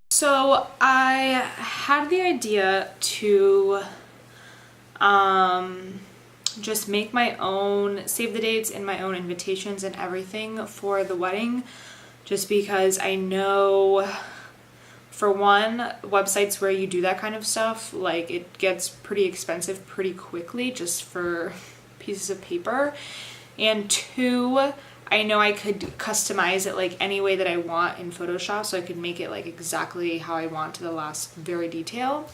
So I had the idea to just make my own save the dates and my own invitations and everything for the wedding, just because I know, for one, websites where you do that kind of stuff, like, it gets pretty expensive pretty quickly just for pieces of paper. And two, I know I could customize it like any way that I want in Photoshop, so I could make it like exactly how I want to the last very detail.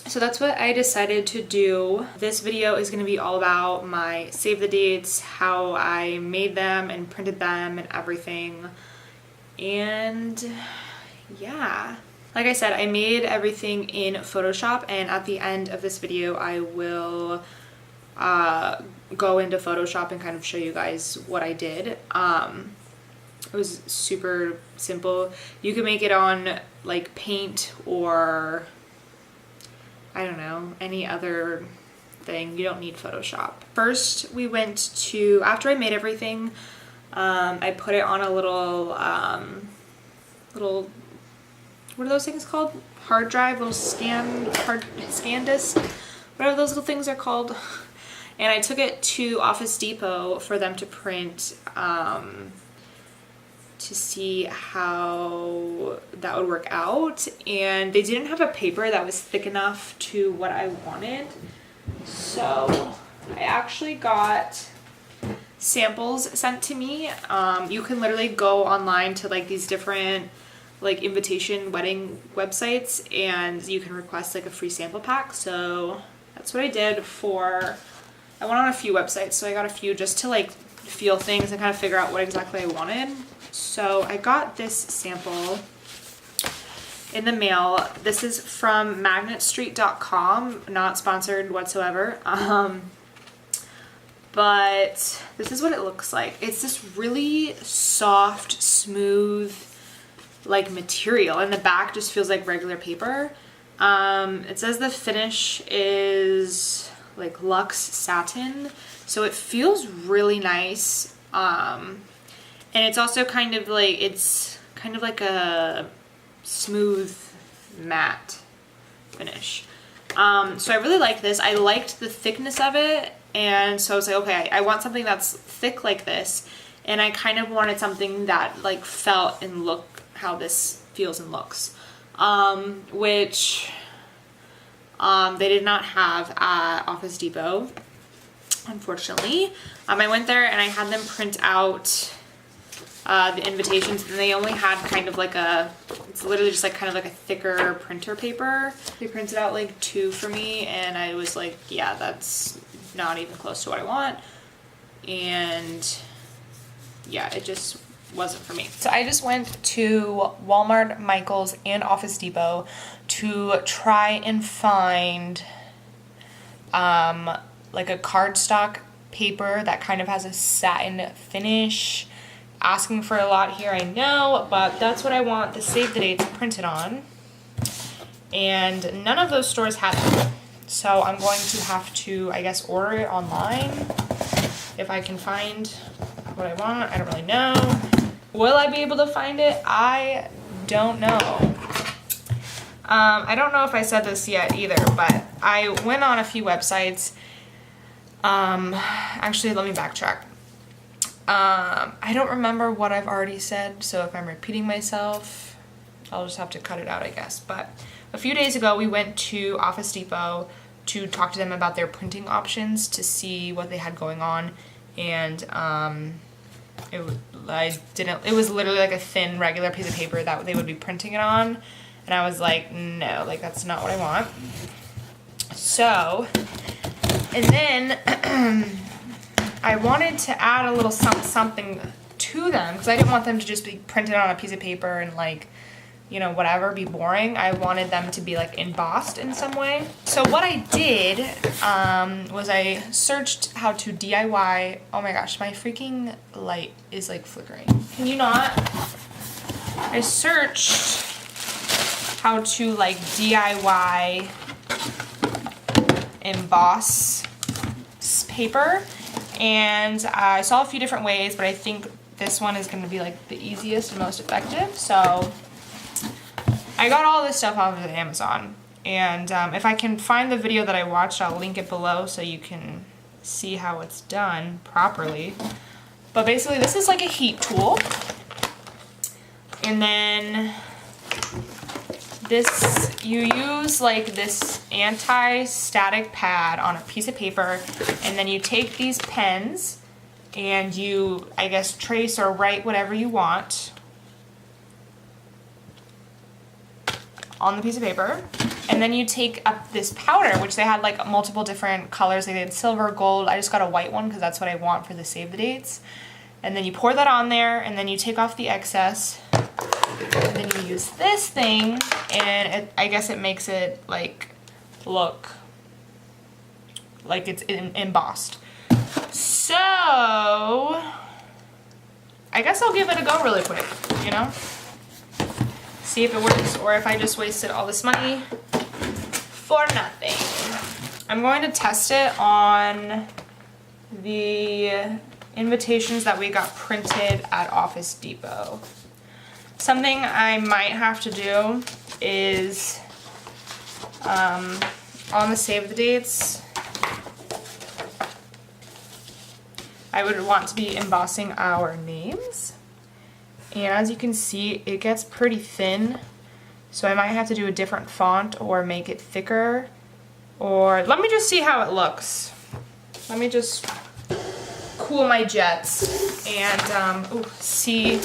So that's what I decided to do. This video is going to be all about my save the dates, how I made them and printed them and everything. And yeah, like I said, I made everything in Photoshop, and at the end of this video I will go into Photoshop and kind of show you guys what I did. It was super simple. You can make it on like Paint or I don't know, any other thing. You don't need Photoshop. First, we went to, after I made everything, I put it on a little, what are those things called? Hard drive, little scan disk, whatever those little things are called. And I took it to Office Depot for them to print, to see how that would work out. And they didn't have a paper that was thick enough to what I wanted. So I actually got samples sent to me. You can literally go online to like these different like invitation wedding websites and you can request like a free sample pack. So that's what I did for, I went on a few websites, so I got a few just to like feel things and kind of figure out what exactly I wanted. So I got this sample in the mail. This is from magnetstreet.com, not sponsored whatsoever. But this is what it looks like. It's this really soft, smooth, like material, and the back just feels like regular paper. It says the finish is like luxe satin, so it feels really nice. And it's also kind of like, it's kind of like a smooth matte finish. So I really like this. I liked the thickness of it, and so I was like, okay, I want something that's thick like this, and I kind of wanted something that like felt and looked how this feels and looks, which they did not have at Office Depot, unfortunately. I went there and I had them print out the invitations, and they only had kind of like a, it's literally just like kind of like a thicker printer paper. They printed out like 2 for me, and I was like, yeah, that's not even close to what I want. And yeah, it just wasn't for me. So I just went to Walmart, Michael's, and Office Depot to try and find like a cardstock paper that kind of has a satin finish. Asking for a lot here, I know, but that's what I want the save the dates printed on, and none of those stores had it. So I'm going to have to, I guess, order it online if I can find what I want. I don't really know. Will I be able to find it? I don't know. I don't know if I said this yet either, but I went on a few websites. Actually, let me backtrack. I don't remember what I've already said, so if I'm repeating myself, I'll just have to cut it out, I guess. But a few days ago, we went to Office Depot to talk to them about their printing options to see what they had going on, and it was literally like a thin, regular piece of paper that they would be printing it on, and I was like, no, like that's not what I want. So, and then I wanted to add a little something to them, because I didn't want them to just be printed on a piece of paper and like, you know, whatever, be boring. I wanted them to be like embossed in some way. So what I did was I searched how to DIY. Oh my gosh, my freaking light is like flickering. Can you not? I searched how to like DIY emboss paper, and I saw a few different ways, but I think this one is gonna be like the easiest and most effective. So I got all this stuff off of Amazon, and if I can find the video that I watched, I'll link it below so you can see how it's done properly. But basically this is like a heat tool, and then this, you use like this anti-static pad on a piece of paper, and then you take these pens and you, I guess, trace or write whatever you want on the piece of paper. And then you take up this powder, which they had like multiple different colors. They had silver, gold. I just got a white one because that's what I want for the save the dates. And then you pour that on there, and then you take off the excess. And then you use this thing, and I guess it makes it like look like it's embossed. So I guess I'll give it a go really quick, you know? See if it works, or if I just wasted all this money for nothing. I'm going to test it on the invitations that we got printed at Office Depot. Something I might have to do is on the save the dates, I would want to be embossing our names. And as you can see, it gets pretty thin, so I might have to do a different font or make it thicker, or let me just see how it looks. Let me just cool my jets and see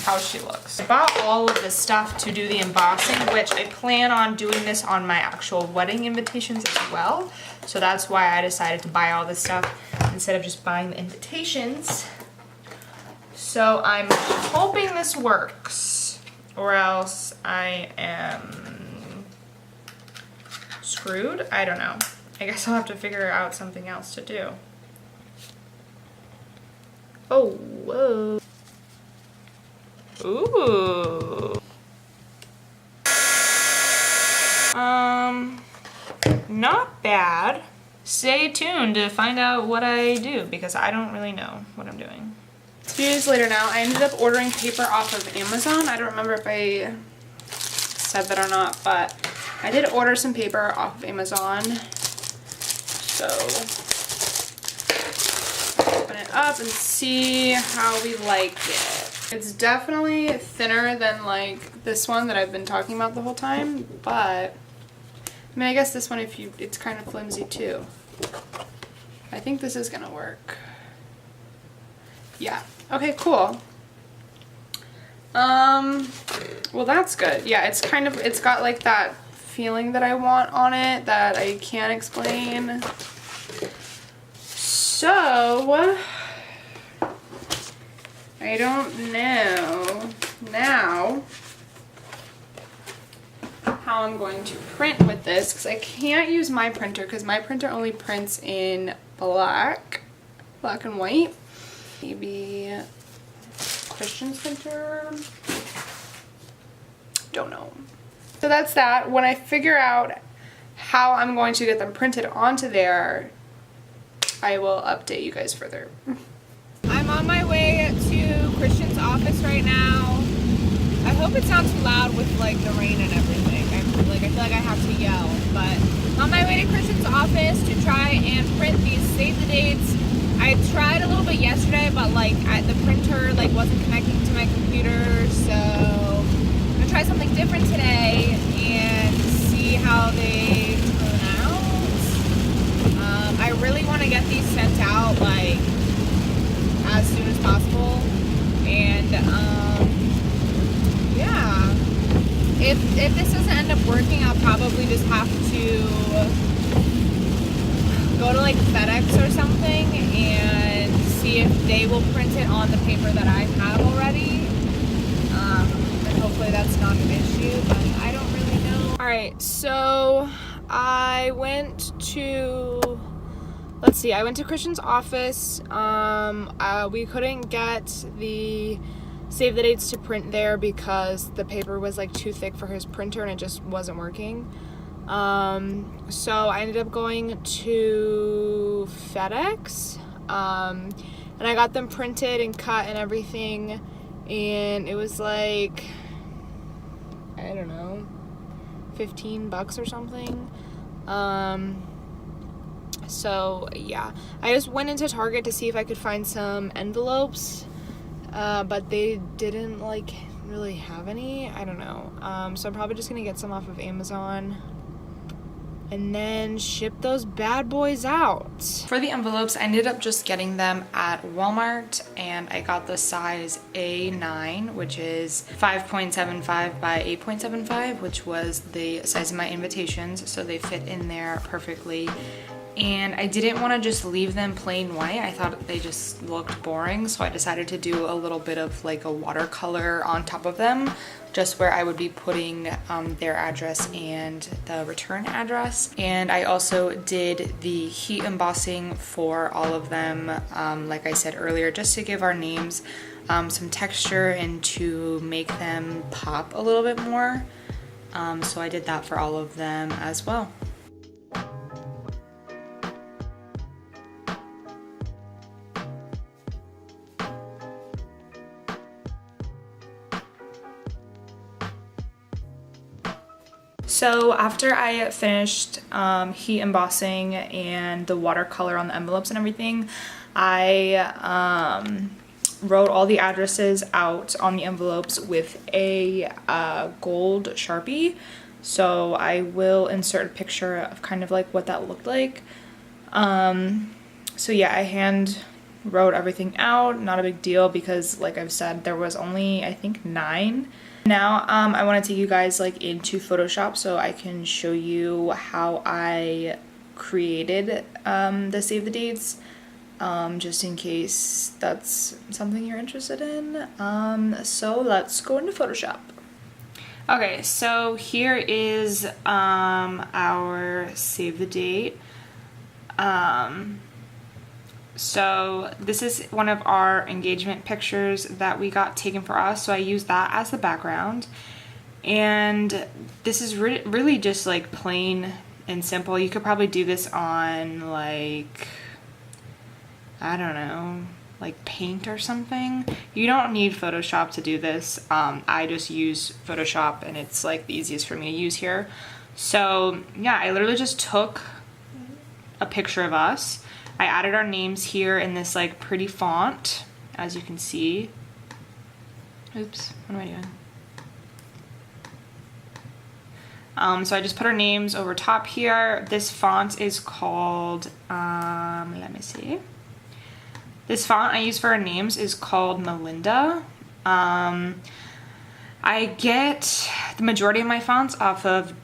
how she looks. I bought all of this stuff to do the embossing, which I plan on doing this on my actual wedding invitations as well. So that's why I decided to buy all this stuff instead of just buying the invitations. So I'm hoping this works, or else I am screwed. I don't know. I guess I'll have to figure out something else to do. Oh, whoa. Ooh. Not bad. Stay tuned to find out what I do, because I don't really know what I'm doing. 2 days later now, I ended up ordering paper off of Amazon. I don't remember if I said that or not, but I did order some paper off of Amazon. So, open it up and see how we like it. It's definitely thinner than like this one that I've been talking about the whole time, but I mean, I guess this one, it's kind of flimsy too. I think this is gonna work. Yeah. Okay, cool. Well, that's good. Yeah, it's got like that feeling that I want on it that I can't explain. So, I don't know now how I'm going to print with this, because I can't use my printer because my printer only prints in black and white. Maybe Christian's printer? Don't know. So that's that. When I figure out how I'm going to get them printed onto there, I will update you guys further. I'm on my way to Christian's office right now. I hope it's not too loud with like the rain and everything. I feel like I have to yell, but on my way to Christian's office to try and print these save the dates. I tried a little bit yesterday, but like the printer like wasn't connecting to my computer, so I'm gonna try something different today and see how they turn out. I really want to get these sent out like as soon as possible, and yeah, if this doesn't end up working, I'll probably just have to go to like FedEx or something and see if they will print it on the paper that I have already. And hopefully that's not an issue, but I don't really know. Alright, so I went to, I went to Christian's office. We couldn't get the save the dates to print there because the paper was like too thick for his printer and it just wasn't working. So I ended up going to FedEx. And I got them printed and cut and everything, and it was like, I don't know, $15 or something. So yeah, I just went into Target to see if I could find some envelopes, but they didn't like really have any. I don't know. So I'm probably just gonna get some off of Amazon and then ship those bad boys out. For the envelopes, I ended up just getting them at Walmart, and I got the size A9, which is 5.75 by 8.75, which was the size of my invitations, so they fit in there perfectly. And I didn't want to just leave them plain white. I thought they just looked boring, so I decided to do a little bit of like a watercolor on top of them, just where I would be putting their address and the return address. And I also did the heat embossing for all of them, like I said earlier, just to give our names some texture and to make them pop a little bit more. So I did that for all of them as well. So after I finished heat embossing and the watercolor on the envelopes and everything, I wrote all the addresses out on the envelopes with a gold Sharpie. So I will insert a picture of kind of like what that looked like. So yeah, I hand wrote everything out, not a big deal because like I've said, there was only I think 9. Now I want to take you guys like into Photoshop so I can show you how I created the save the dates, just in case that's something you're interested in. So let's go into Photoshop. Okay, so here is our save the date. So this is one of our engagement pictures that we got taken for us, so I used that as the background. And this is really just like plain and simple. You could probably do this on like, I don't know, like Paint or something. You don't need Photoshop to do this. I just use Photoshop and it's like the easiest for me to use here. So yeah, I literally just took a picture of us. I added our names here in this like pretty font, as you can see. Oops, what am I doing? So I just put our names over top here. This font is called, let me see. This font I use for our names is called Melinda. I get the majority of my fonts off of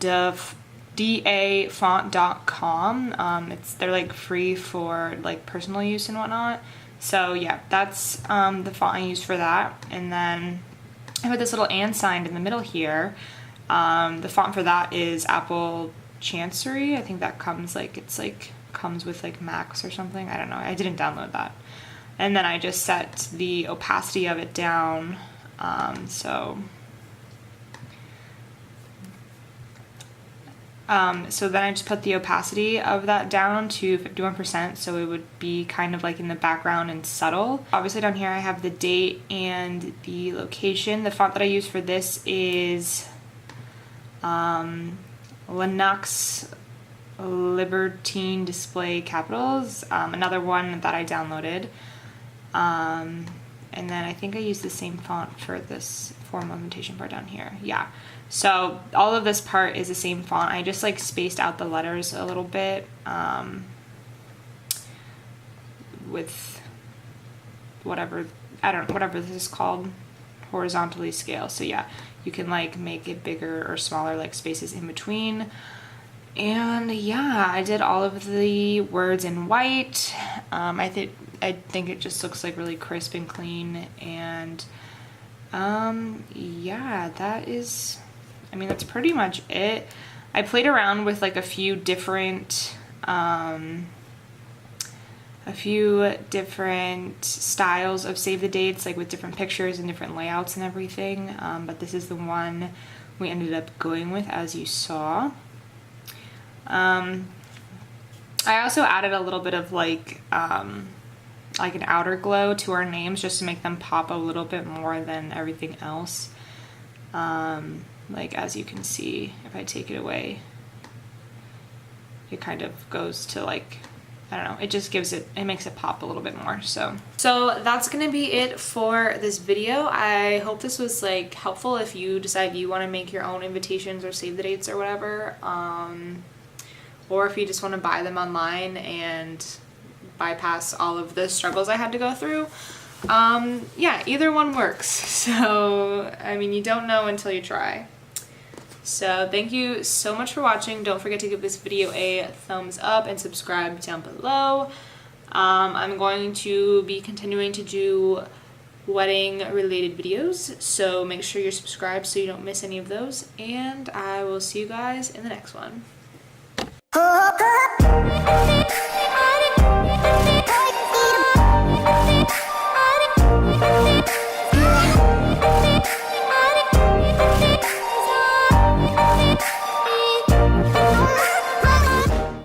dafont.com. They're like free for like personal use and whatnot. So yeah, that's the font I use for that. And then I put this little and sign in the middle here. The font for that is Apple Chancery. I think that comes like, it's like comes with like Max or something. I don't know. I didn't download that. And then I just set the opacity of it down. So then I just put the opacity of that down to 51%, so it would be kind of like in the background and subtle. Obviously down here I have the date and the location. The font that I use for this is Linux Libertine Display Capitals, another one that I downloaded. And then I think I use the same font for this form augmentation part down here. Yeah. So all of this part is the same font. I just like spaced out the letters a little bit with whatever this is called, horizontally scale. So yeah, you can like make it bigger or smaller, like spaces in between. And yeah, I did all of the words in white. I think it just looks like really crisp and clean. And yeah, that's pretty much it. I played around with like a few different styles of save the dates, like with different pictures and different layouts and everything. But this is the one we ended up going with, as you saw. I also added a little bit of like like an outer glow to our names just to make them pop a little bit more than everything else. Like as you can see, if I take it away, it kind of goes to like, I don't know, it just gives it, it makes it pop a little bit more. So that's gonna be it for this video. I hope this was like helpful if you decide you want to make your own invitations or save the dates or whatever, or if you just want to buy them online and bypass all of the struggles I had to go through. Yeah, either one works. So I mean, you don't know until you try. So thank you so much for watching. Don't forget to give this video a thumbs up and subscribe down below. I'm going to be continuing to do wedding related videos, so make sure you're subscribed so you don't miss any of those, and I will see you guys in the next one.